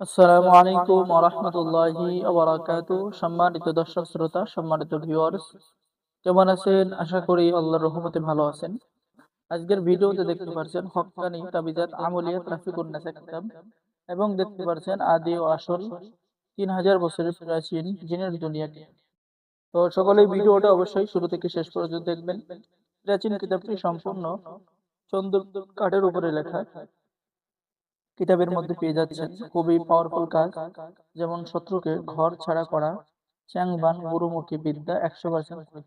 আসসালামু আলাইকুম ওয়া রাহমাতুল্লাহি ওয়া বারাকাতুহু। সম্মানিত দর্শক শ্রোতা, সম্মানিত ভিউয়ার্স, কেমন আছেন? আশা করি আল্লাহর রহমতে ভালো আছেন। আজকের ভিডিওতে দেখতে পাচ্ছেন হক্কানি তাবিজাত আমলিয়াত রাফিকুন নেসা কিতাব এবং দেখতে পাচ্ছেন আদি ও আসল ৩০০০ বছরের প্রাচীন জিনের দুনিয়াকে। তো সকলেই ভিডিওটা অবশ্যই শুরু থেকে শেষ পর্যন্ত দেখবেন। প্রাচীন কিতাবটি সম্পূর্ণ চন্দন কাঠের উপরে লেখা। কিতাবের মধ্যে পেয়ে যাচ্ছেন খুবই পাওয়ারফুল কাজ, যেমন শত্রুকে ঘর ছাড়া করা, চ্যাংবান গুরুমুখী বিদ্যা 100%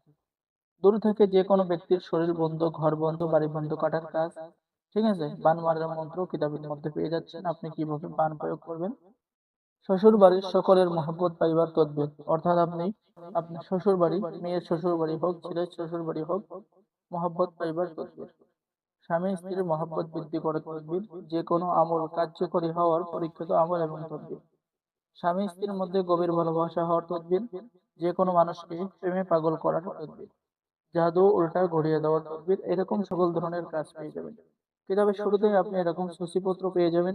দূর থেকে যে কোনো ব্যক্তির শরীর বন্ধ, ঘর বন্ধ, বাড়ি বন্ধ কাটার কাজ। ঠিক আছে, বান মারার মন্ত্র কিতাবের মধ্যে পেয়ে যাচ্ছেন, আপনি কিভাবে বান প্রয়োগ করবেন। শ্বশুর বাড়ির সকলের মহব্বত পাইবার তদবির, অর্থাৎ আপনি আপনার শ্বশুর বাড়ি, মেয়ের শ্বশুর বাড়ি হোক, ছেলের শ্বশুর বাড়ি হোক, মহব্বত পাইবার তদবির। স্বামী স্ত্রীর মহব্বত বৃদ্ধি করে তদবির, যে কোনো আমল কার্যকরী হওয়ার পরীক্ষিত আমল এবং তদবির। স্বামী স্ত্রীর মধ্যে গভীর ভালোবাসা হওয়ার তদবির, যে কোনো মানুষকে প্রেমে পাগল করার তদবির। জাদু উল্টা ঘুরিয়ে দেওয়ার তদবির, এরকম সকল ধরনের কাজ পেয়ে যাবেন। কিতাবের শুরুতেই আপনি এরকম সূচিপত্র পেয়ে যাবেন।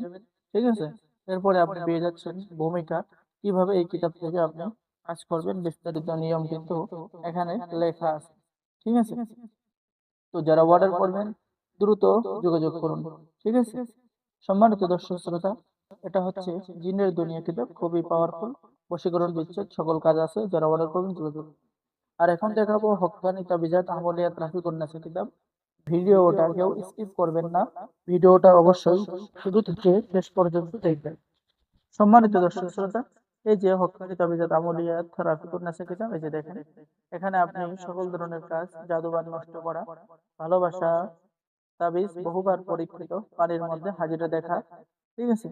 ঠিক আছে, এরপরে আপনি পেয়ে যাচ্ছেন ভূমিকা, কিভাবে এই কিতাব থেকে আপনি কাজ করবেন, বিস্তারিত নিয়ম কিন্তু এখানে লেখা আছে। ঠিক আছে, তো যারা অর্ডার করবেন দ্রুত যোগাযোগ করুন। ঠিক আছে, সম্মানিত দর্শক শ্রোতা, এটা হচ্ছে জিনের দুনিয়া কিতাব, খুবই পাওয়ারফুল। বশীকরণ বিচ্ছেদ সকল কাজ আছে, যারা অর্ডার করবেন যোগাযোগ করুন। আর এখন দেখাবো হক্কানি তাবিজাত আমলিয়াত রাফিকুন নাসা কিতাব। ভিডিওটা কেউ স্কিপ করবেন না, ভিডিওটা অবশ্যই শুরু থেকে শেষ পর্যন্ত দেখবেন। সম্মানিত দর্শক শ্রোতা, এই যে হক্কানি তাবিজাত আমলিয়াত রাফিকুন নাসা কিতাব, এই যে দেখেন, এখানে আপনি সকল ধরনের কাজ, জাদুবান নষ্ট করা, ভালোবাসা, তাবিজ বহুবার পরীক্ষিত, পানির মধ্যে হাজিরা দেখা। ঠিক আছে,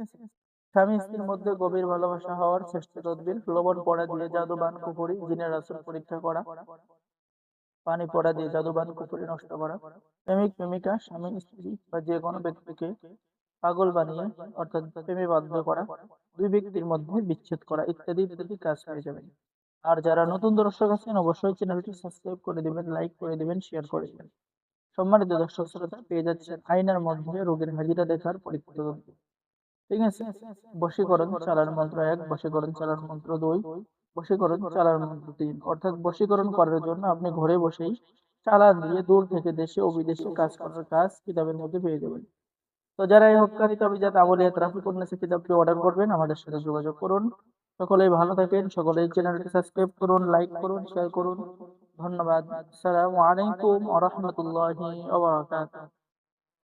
স্বামী স্ত্রীর মধ্যে গভীর ভালোবাসা হওয়ার শ্রেষ্ঠ তদবির, লবণ পড়া দিয়ে জাদুবান কুফরি জিনের আসর পরীক্ষা করা, পানি পড়া দিয়ে জাদুবান কুফরি নষ্ট করা, প্রেমিক প্রেমিকা স্বামী স্ত্রী বা যে কোনো ব্যক্তিকে পাগল বানিয়ে অর্থাৎ প্রেমে বাধ্য করা, দুই ব্যক্তির মধ্যে বিচ্ছেদ করা, ইত্যাদি ইত্যাদি কাজ পেয়ে যাবেন। আর যারা নতুন দর্শক আছেন অবশ্যই চ্যানেলটি সাবস্ক্রাইব করে দিবেন, লাইক করে দিবেন, শেয়ার করে দিবেন। সম্মানিত দর্শক শ্রোতা, পেয়ে যাচ্ছেন আয়নার মধ্যে রোগীর হাজিরা দেখার পরীক্ষিত তদবির। ঠিক আছে, বশীকরণ চালার মন্ত্র 1, বশীকরণ চালার মন্ত্র 2, বশীকরণ চালার মন্ত্র 3। অর্থাৎ বশীকরণ করার জন্য আপনি ঘরে বসেই চালান দিয়ে দূর থেকে দেশে ও বিদেশে কাজ করার কাজ কিতাবের মধ্যে পেয়ে যাবেন। তো যারা এই হক্কানি তাবিজাত আমলিয়াত রাফিকুন নাসা কিতাবটি অর্ডার করবেন আমাদের সাথে যোগাযোগ করুন। সকলেই ভালো থাকেন, সকলেই চ্যানেলটি সাবস্ক্রাইব করুন, লাইক করুন, শেয়ার করুন। ধন্যবাদ। আসসালামু আলাইকুম ওয়া রাহমাতুল্লাহি ওয়া বারাকাতুহু।